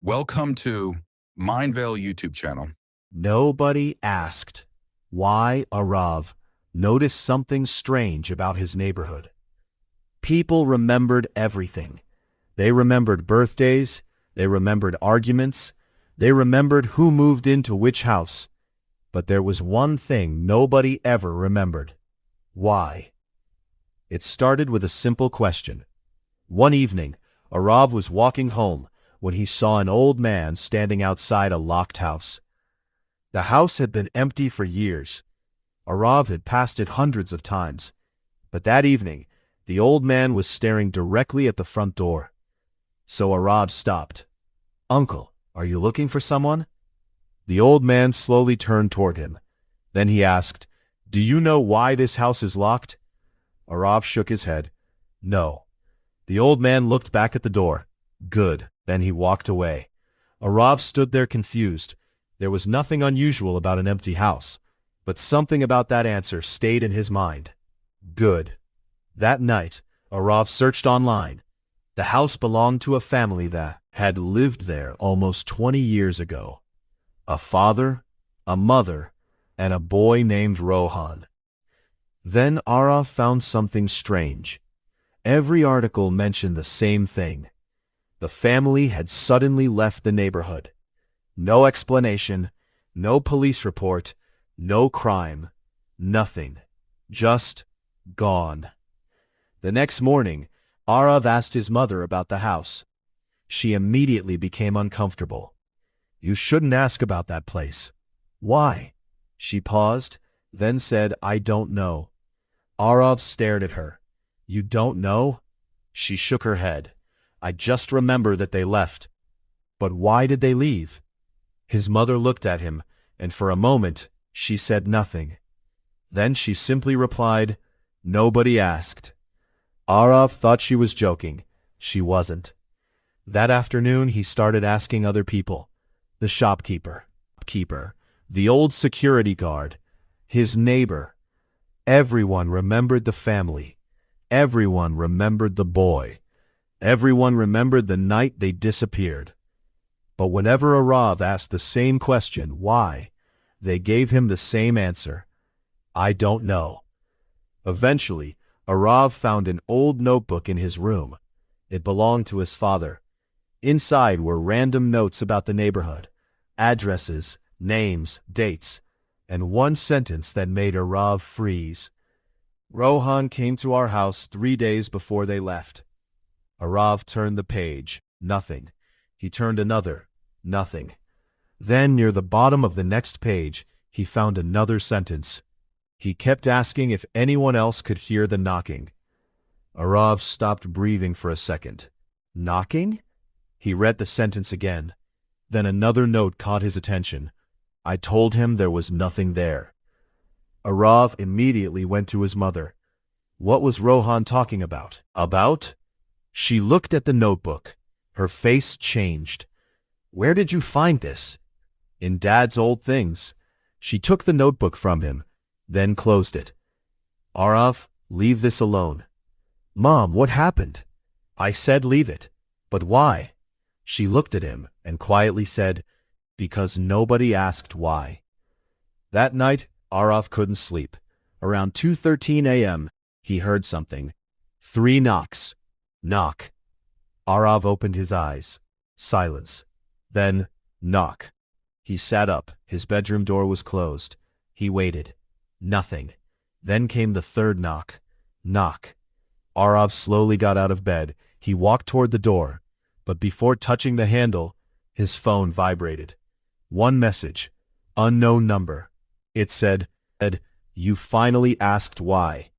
Welcome to Mindvale YouTube channel. Nobody asked why Arav noticed something strange about his neighborhood. People remembered everything. They remembered birthdays, they remembered arguments, they remembered who moved into which house. But there was one thing nobody ever remembered. Why? It started with a simple question. One evening, Arav was walking home when he saw an old man standing outside a locked house. The house had been empty for years. Arav had passed it hundreds of times. But that evening, the old man was staring directly at the front door. So Arav stopped. "Uncle, are you looking for someone?" The old man slowly turned toward him. Then he asked, "Do you know why this house is locked?" Arav shook his head. "No." The old man looked back at the door. "Good." Then he walked away. Arav stood there confused. There was nothing unusual about an empty house, but something about that answer stayed in his mind. Good. That night, Arav searched online. The house belonged to a family that had lived there almost 20 years ago. A father, a mother, and a boy named Rohan. Then Arav found something strange. Every article mentioned the same thing. The family had suddenly left the neighborhood. No explanation, no police report, no crime, nothing. Just gone. The next morning, Arav asked his mother about the house. She immediately became uncomfortable. "You shouldn't ask about that place." "Why?" She paused, then said, "I don't know." Arav stared at her. "You don't know?" She shook her head. "I just remember that they left." "But why did they leave?" His mother looked at him, and for a moment, she said nothing. Then she simply replied, "Nobody asked." Arav thought she was joking. She wasn't. That afternoon, he started asking other people. The shopkeeper, the old security guard, his neighbor. Everyone remembered the family. Everyone remembered the boy. Everyone remembered the night they disappeared. But whenever Arav asked the same question, why, they gave him the same answer. "I don't know." Eventually, Arav found an old notebook in his room. It belonged to his father. Inside were random notes about the neighborhood, addresses, names, dates, and one sentence that made Arav freeze. "Rohan came to our house 3 days before they left." Arav turned the page. Nothing. He turned another. Nothing. Then, near the bottom of the next page, he found another sentence. He kept asking if anyone else could hear the knocking. Arav stopped breathing for a second. "Knocking?" He read the sentence again. Then another note caught his attention. "I told him there was nothing there." Arav immediately went to his mother. What was Rohan talking about? She looked at the notebook. Her face changed. "Where did you find this?" "In Dad's old things." She took the notebook from him, then closed it. "Arav, leave this alone." "Mom, what happened?" "I said leave it." "But why?" She looked at him and quietly said, "Because nobody asked why." That night, Arav couldn't sleep. Around 2:13 a.m., he heard something. 3 knocks. Knock. Arav opened his eyes. Silence. Then, knock. He sat up. His bedroom door was closed. He waited. Nothing. Then came the 3rd knock. Knock. Arav slowly got out of bed. He walked toward the door. But before touching the handle, his phone vibrated. One message. Unknown number. It said, "You finally asked why."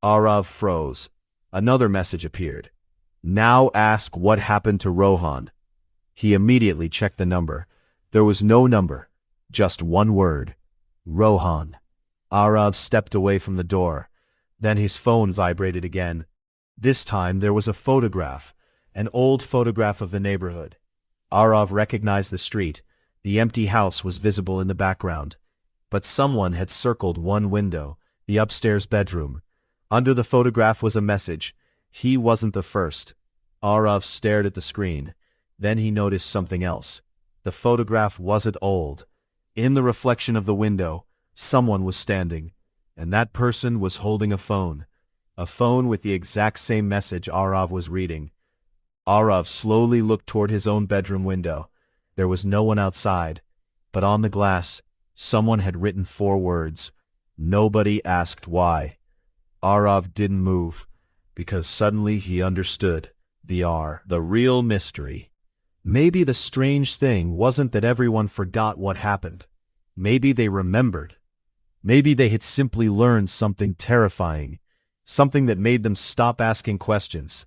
Arav froze. Another message appeared. "Now ask what happened to Rohan." He immediately checked the number. There was no number, just one word. Rohan. Arav stepped away from the door. Then his phone vibrated again. This time there was a photograph, an old photograph of the neighborhood. Arav recognized the street. The empty house was visible in the background. But someone had circled one window, the upstairs bedroom. Under the photograph was a message. He wasn't the first. Arav stared at the screen. Then he noticed something else. The photograph wasn't old. In the reflection of the window, someone was standing, and that person was holding a phone with the exact same message Arav was reading. Arav slowly looked toward his own bedroom window. There was no one outside, but on the glass, someone had written 4 words. Nobody asked why. Arav didn't move, because suddenly he understood the real mystery. Maybe the strange thing wasn't that everyone forgot what happened. Maybe they remembered. Maybe they had simply learned something terrifying, something that made them stop asking questions.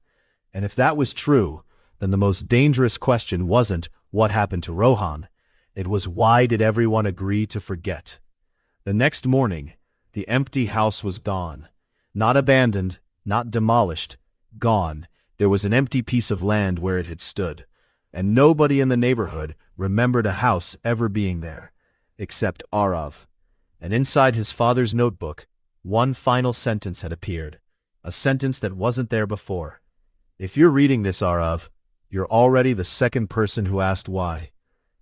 And if that was true, then the most dangerous question wasn't what happened to Rohan. It was why did everyone agree to forget? The next morning, the empty house was gone. Not abandoned, not demolished, gone. There was an empty piece of land where it had stood, and nobody in the neighborhood remembered a house ever being there, except Arav. And inside his father's notebook, one final sentence had appeared, a sentence that wasn't there before. If you're reading this, Arav, you're already the second person who asked why.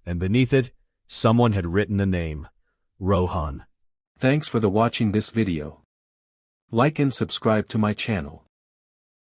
And beneath it, someone had written a name, Rohan. Thanks for watching this video. Like and subscribe to my channel.